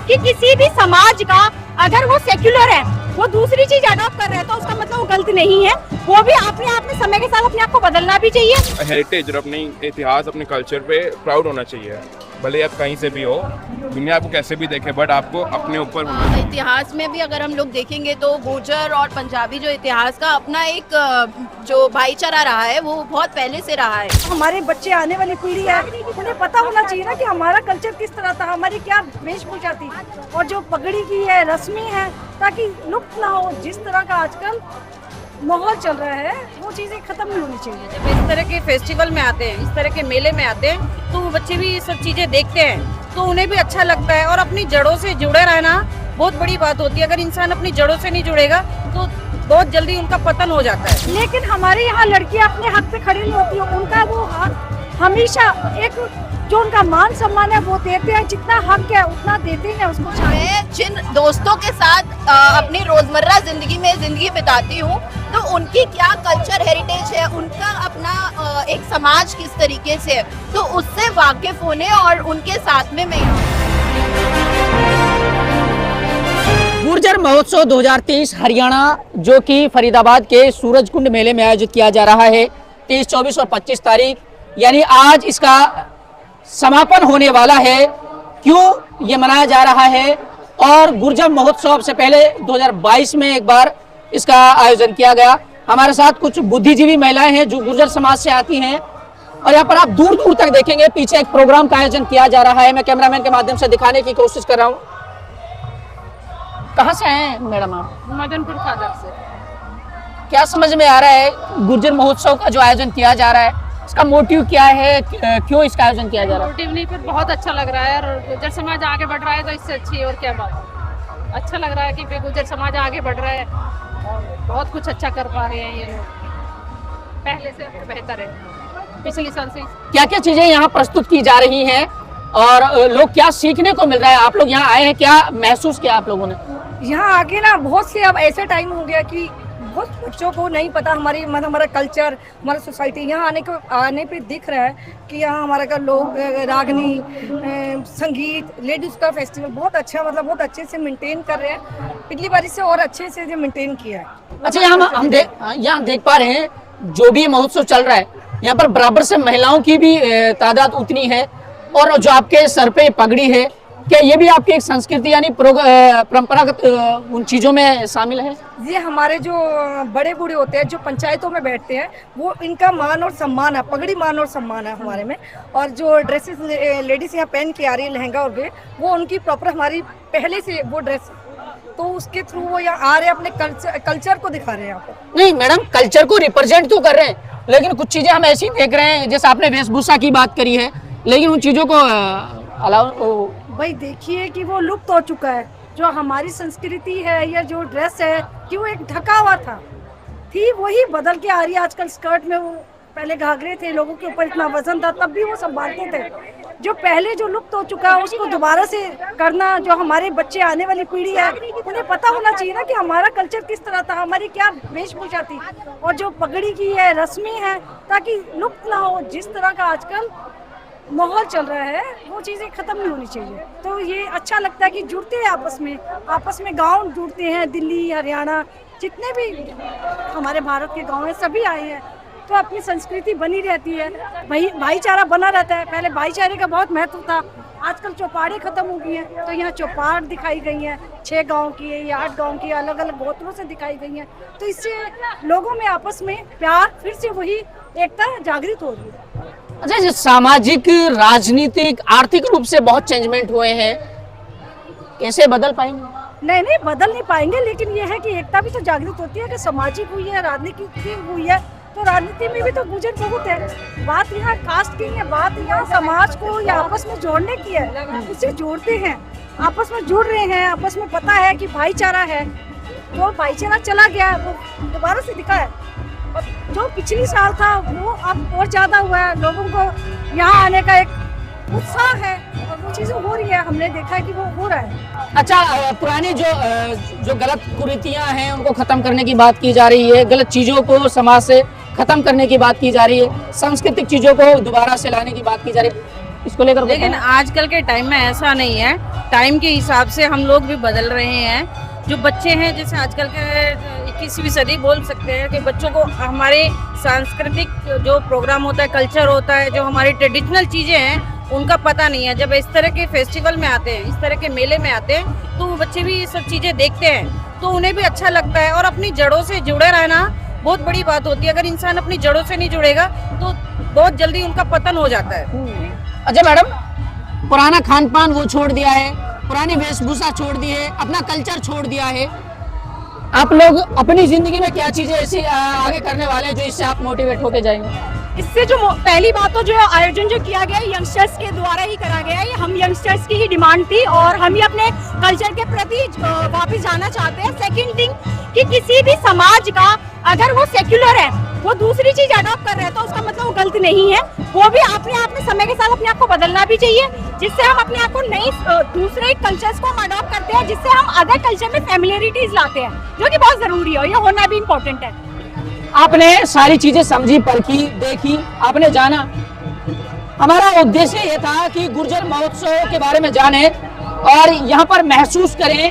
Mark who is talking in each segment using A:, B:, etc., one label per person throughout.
A: कि किसी भी समाज का अगर वो सेक्युलर है, वो दूसरी चीज अडॉप्ट कर रहे हैं तो उसका मतलब वो गलत नहीं है। वो भी अपने आप में समय के साथ अपने आप को बदलना भी चाहिए।
B: हेरिटेज और अपनी इतिहास, अपने कल्चर पे प्राउड होना चाहिए। भले आप कहीं से भी हो, दुनिया आपको कैसे भी देखे, बट आपको अपने ऊपर होना चाहिए।
C: इतिहास में भी अगर हम लोग देखेंगे तो गुर्जर और पंजाबी जो इतिहास का अपना एक जो भाईचारा रहा है वो बहुत पहले से रहा है।
A: हमारे बच्चे, आने वाली पीढ़ी है, उन्हें पता होना चाहिए ना कि हमारा कल्चर किस तरह था, हमारी क्या वेशभूषा थी और जो पगड़ी की है, रस्में हैं, ताकि लुप्त ना हो। जिस तरह का आजकल माहौल चल रहा है वो चीजें खत्म नहीं होनी चाहिए।
D: जब इस तरह के फेस्टिवल में आते हैं, इस तरह के मेले में आते हैं तो बच्चे भी ये सब चीजें देखते हैं तो उन्हें भी अच्छा लगता है। और अपनी जड़ों से जुड़े रहना बहुत बड़ी बात होती है। अगर इंसान अपनी जड़ों से नहीं जुड़ेगा तो बहुत जल्दी उनका पतन हो जाता है।
A: लेकिन हमारे यहाँ लड़कियाँ अपने हक पे खड़ी नहीं होती है। उनका वो हक हमेशा एक जो उनका मान सम्मान है वो देते हैं, जितना हक है उतना देते हैं उसको।
C: मैं जिन दोस्तों के साथ अपनी रोजमर्रा जिंदगी बिताती हूँ तो उनकी क्या कल्चर हेरिटेज है, उनका अपना एक समाज किस तरीके से है, तो उससे वाकिफ होने और उनके साथ में मैं
E: गुर्जर महोत्सव 2023 हरियाणा जो कि फरीदाबाद के सूरजकुंड मेले में आयोजित किया जा रहा है 23, 24 और 25 तारीख, यानी आज इसका समापन होने वाला है। क्यों ये मनाया जा रहा है? और गुर्जर महोत्सव से पहले 2022 में एक बार इसका आयोजन किया गया। हमारे साथ कुछ बुद्धिजीवी महिलाएं हैं जो गुर्जर समाज से आती हैं और यहाँ पर आप दूर दूर तक देखेंगे पीछे एक प्रोग्राम का आयोजन किया जा रहा है। मैं कैमरामैन के माध्यम से दिखाने की कोशिश कर रहा हूँ। कहाँ से आए हैं मैडम आप?
D: मदनपुर खादर से।
E: क्या समझ में आ रहा है गुर्जर महोत्सव का जो आयोजन किया जा रहा है, इसका मोटिव क्या है, क्यों इसका आयोजन किया जा रहा है?
D: मोटिव नहीं, पर बहुत अच्छा लग रहा है और गुर्जर समाज आगे बढ़ रहा है तो इससे अच्छी और क्या बात है। अच्छा लग रहा है कि गुर्जर समाज आगे बढ़ रहा है और बहुत कुछ अच्छा कर पा रहे हैं ये लोग, पहले से बेहतर है पिछले साल से।
E: क्या क्या चीजें यहाँ प्रस्तुत की जा रही हैं और लोग क्या सीखने को मिल रहा है? आप लोग यहाँ आए हैं, क्या महसूस किया आप लोगों ने?
A: यहाँ आके ना बहुत से अब ऐसा टाइम हो गया कि बहुत बच्चों को नहीं पता हमारा कल्चर, हमारा सोसाइटी। यहाँ आने पे दिख रहा है कि यहाँ हमारा का लोग रागनी, संगीत, लेडीज का फेस्टिवल बहुत अच्छा, मतलब बहुत अच्छे से मेंटेन कर रहे हैं। पिछली बार से और अच्छे से मेंटेन किया है।
E: अच्छा, यहाँ देख पा रहे हैं जो भी महोत्सव चल रहा है यहाँ पर बराबर से महिलाओं की भी तादाद उतनी है और जो आपके सर पे पगड़ी है, क्या ये भी आपकी एक संस्कृति यानी परंपरागत उन चीजों में शामिल है?
A: ये हमारे जो बड़े बूढ़े होते हैं जो पंचायतों में बैठते हैं वो इनका मान और सम्मान है, पगड़ी मान और सम्मान है हमारे में। और जो ड्रेसेस लेडीज यहाँ पहन के आ रही है, लहंगा और वे, वो उनकी प्रॉपर हमारी पहले से वो ड्रेस, तो उसके थ्रू वो यहाँ आ रहे हैं, अपने कल्चर को दिखा रहे हैं यहाँ पर।
E: नहीं मैडम, कल्चर को रिप्रेजेंट तो कर रहे हैं लेकिन कुछ चीजें हम ऐसी देख रहे हैं, जैसे आपने वेशभूषा की बात करी है, लेकिन उन चीजों को अलाउ
A: भाई देखिए कि वो लुप्त हो चुका है। जो हमारी संस्कृति है या जो ड्रेस है कि वो एक ढका हुआ थी वही बदल के आ रही है आजकल। स्कर्ट में वो पहले घाघरे थे, लोगों के ऊपर इतना वजन था तब भी वो संभालते थे। जो पहले जो लुप्त हो चुका है उसको दोबारा से करना, जो हमारे बच्चे, आने वाली पीढ़ी है, उन्हें पता होना चाहिए ना कि हमारा कल्चर किस तरह था, हमारी क्या वेशभूषा थी और जो पगड़ी की है, रस्में हैं, ताकि लुप्त ना हो। जिस तरह का आजकल माहौल चल रहा है वो चीज़ें खत्म नहीं होनी चाहिए। तो ये अच्छा लगता है कि जुड़ते हैं आपस में गांव जुड़ते हैं, दिल्ली, हरियाणा, जितने भी हमारे भारत के गांव हैं सभी आए हैं, तो अपनी संस्कृति बनी रहती है, भाईचारा बना रहता है। पहले भाईचारे का बहुत महत्व था, आजकल चौपाड़े खत्म हो गई हैं, तो यहाँ चौपाड़ दिखाई गई हैं 6 गांव की या 8 गांव की, अलग अलग गोत्रों से दिखाई गई हैं। तो इससे लोगों में आपस में प्यार, फिर से वही एकता जागृत हो रही है।
E: अच्छा, सामाजिक, राजनीतिक, आर्थिक रूप से बहुत चेंजमेंट हुए हैं, कैसे बदल पाएंगे?
A: नहीं बदल नहीं पाएंगे, लेकिन ये है कि एकता भी तो जागृत होती है कि सामाजिक हुई है, राजनीतिक हुई है, तो राजनीति में भी तो गुजर बहुत है। बात यहाँ कास्ट की है, बात यहाँ समाज को या आपस में जोड़ने की है। उसे जोड़ते हैं, आपस में जुड़ रहे हैं, आपस में पता है कि भाईचारा है। जो भाईचारा चला गया है वो दोबारा से दिखा है। जो पिछली साल था वो अब और ज्यादा हुआ है, लोगों को यहाँ आने का एक उत्साह है और वो चीजें हो रही है, हमने देखा है कि वो हो रहा है।
E: अच्छा, पुरानी जो गलत कुरीतियां हैं उनको खत्म करने की बात की जा रही है, गलत चीजों को समाज से खत्म करने की बात की जा रही है, सांस्कृतिक चीजों को दोबारा से लाने की बात की जा रही है। इसको लेकर
D: लेकिन
E: बताएं।
D: आजकल के टाइम में ऐसा नहीं है, टाइम के हिसाब से हम लोग भी बदल रहे हैं। जो बच्चे हैं, जैसे आजकल के 21वीं सदी बोल सकते हैं कि बच्चों को हमारे सांस्कृतिक जो प्रोग्राम होता है, कल्चर होता है, जो हमारी ट्रेडिशनल चीज़ें हैं, उनका पता नहीं है। जब इस तरह के फेस्टिवल में आते हैं, इस तरह के मेले में आते हैं, तो वो बच्चे भी ये सब चीज़ें देखते हैं, तो उन्हें भी अच्छा लगता है। और अपनी जड़ों से जुड़े रहना बहुत बड़ी बात होती है। अगर इंसान अपनी जड़ों से नहीं जुड़ेगा तो बहुत जल्दी उनका पतन हो जाता है।
E: अच्छा मैडम, पुराना खान पान वो छोड़ दिया है, पुरानी वेशभूषा छोड़ दी है, अपना कल्चर छोड़ दिया है, आप लोग अपनी जिंदगी में क्या चीजें ऐसी आगे करने वाले हैं जो इससे आप मोटिवेट होके जाएंगे?
A: इससे जो पहली बात तो जो आयोजन जो किया गया है यंगस्टर्स के द्वारा ही करा गया है। हम यंगस्टर्स की ही डिमांड थी और हम ही अपने कल्चर के प्रति वापस जाना चाहते हैं। सेकंड थिंग कि किसी भी समाज का अगर वो सेक्युलर है, वो दूसरी चीज अडॉप्ट कर रहे हैं तो उसका मतलब वो गलत नहीं है। वो भी अपने आप में समय के साथ अपने आप को बदलना भी चाहिए, जिससे हम अपने आप को नई दूसरे कल्चर्स को हम अडॉप्ट करते हैं, जिससे हम अदर कल्चर में फैमिलियरिटीज लाते हैं, जो कि बहुत जरूरी है और ये होना भी इम्पोर्टेंट है।
E: आपने सारी चीजें समझी, परखी, देखी, आपने जाना। हमारा उद्देश्य ये था कि गुर्जर महोत्सव के बारे में जाने और यहाँ पर महसूस करें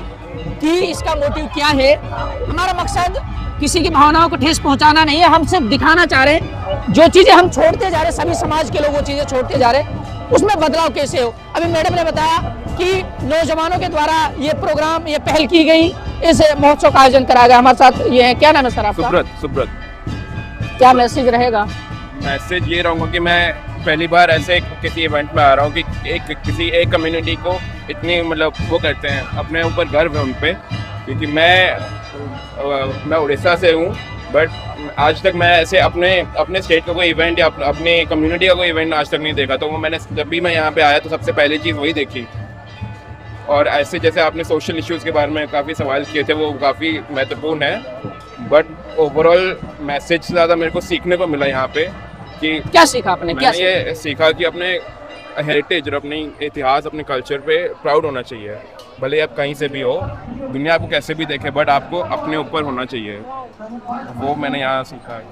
E: कि इसका मोटिव क्या है। हमारा मकसद किसी की भावनाओं को ठेस पहुंचाना नहीं है, हम सिर्फ दिखाना चाह रहे हैं जो चीजें हम छोड़ते जा रहे हैं, सभी समाज के लोग वो चीजें छोड़ते जा रहे हैं, उसमें बदलाव कैसे हो। अभी मैडम ने बताया कि नौजवानों के द्वारा ये प्रोग्राम, ये पहल की गई, इस महोत्सव का आयोजन कराया गया। हमारे साथ ये है, क्या नाम है सर आपका?
B: सुब्रत।
E: क्या मैसेज रहेगा?
B: मैसेज ये रहूँगा कि मैं पहली बार ऐसे किसी इवेंट में आ रहा हूँ कि किसी एक कम्युनिटी को इतनी मतलब वो करते हैं, अपने ऊपर गर्व है उन पे। क्योंकि मैं उड़ीसा से हूँ, बट आज तक मैं ऐसे अपने स्टेट का कोई इवेंट या अपनी कम्युनिटी का कोई इवेंट आज तक नहीं देखा। तो वो मैंने जब भी मैं यहाँ पे आया तो सबसे पहली चीज़ वही देखी। और ऐसे जैसे आपने सोशल इश्यूज़ के बारे में काफ़ी सवाल किए थे, वो काफ़ी महत्वपूर्ण है। बट ओवरऑल मैसेज से ज़्यादा मेरे को सीखने को मिला यहाँ पे कि
E: क्या सीखा आपने? क्या
B: मैंने ये सीखा कि अपने हेरिटेज और अपनी इतिहास, अपने कल्चर पे प्राउड होना चाहिए। भले आप कहीं से भी हो, दुनिया आपको कैसे भी देखे, बट आपको अपने ऊपर होना चाहिए। वो मैंने यहाँ सीखा है।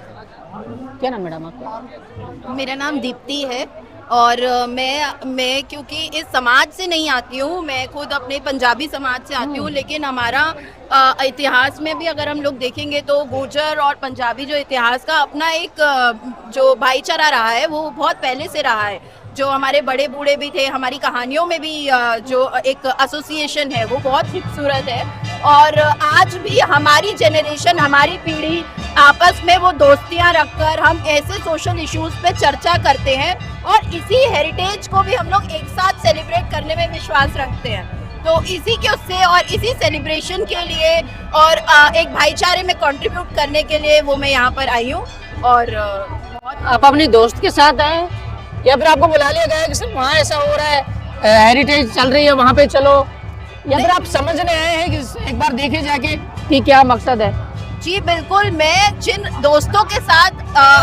E: क्या नाम मैडम आपका?
C: मेरा नाम दीप्ति है और मैं क्योंकि इस समाज से नहीं आती हूँ, मैं खुद अपने पंजाबी समाज से आती हूँ। लेकिन हमारा इतिहास में भी अगर हम लोग देखेंगे तो गुर्जर और पंजाबी जो इतिहास का अपना एक जो भाईचारा रहा है वो बहुत पहले से रहा है। जो हमारे बड़े बूढ़े भी थे, हमारी कहानियों में भी जो एक एसोसिएशन है वो बहुत खूबसूरत है। और आज भी हमारी जनरेशन, हमारी पीढ़ी आपस में वो दोस्तियां रखकर हम ऐसे सोशल इश्यूज पे चर्चा करते हैं और इसी हेरिटेज को भी हम लोग एक साथ सेलिब्रेट करने में विश्वास रखते हैं। तो इसी के उससे और इसी सेलिब्रेशन के लिए और एक भाईचारे में कंट्रीब्यूट करने के लिए वो मैं यहाँ पर आई हूँ। और
E: आप अपने दोस्त के साथ आए या फिर आपको बुला लिया गया कि सिर्फ वहाँ ऐसा हो रहा है, हेरिटेज चल रही है, वहाँ पे चलो, या फिर आप समझने आए हैं कि एक बार देखे जाके कि क्या मकसद है?
C: जी बिल्कुल, मैं जिन दोस्तों के साथ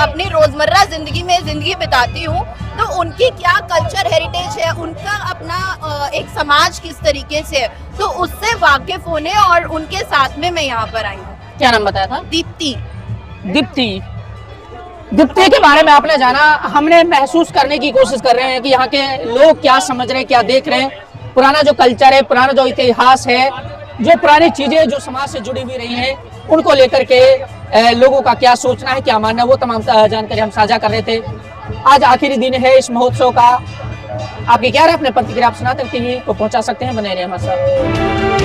C: अपनी रोजमर्रा जिंदगी बिताती हूँ तो उनकी क्या कल्चर हेरिटेज है, उनका अपना एक समाज किस तरीके से है, तो उससे वाकिफ होने और उनके साथ में मैं यहाँ पर आई हूँ।
E: क्या नाम बताया था?
C: दीप्ति।
E: दीप्ति। दीप्ति के बारे में आपने जाना। हमने महसूस करने की कोशिश कर रहे हैं कि यहाँ के लोग क्या समझ रहे हैं, क्या देख रहे हैं। पुराना जो कल्चर है, पुराना जो इतिहास है, जो पुरानी चीजें जो समाज से जुड़ी हुई रही हैं, उनको लेकर के लोगों का क्या सोचना है, क्या मानना है, वो तमाम जानकारी हम साझा कर रहे थे। आज आखिरी दिन है इस महोत्सव का। आपकी क्या राय, अपने प्रतिक्रिया आप सुनाते टीवी को पहुंचा सकते हैं, बने रहिए हमारे साथ।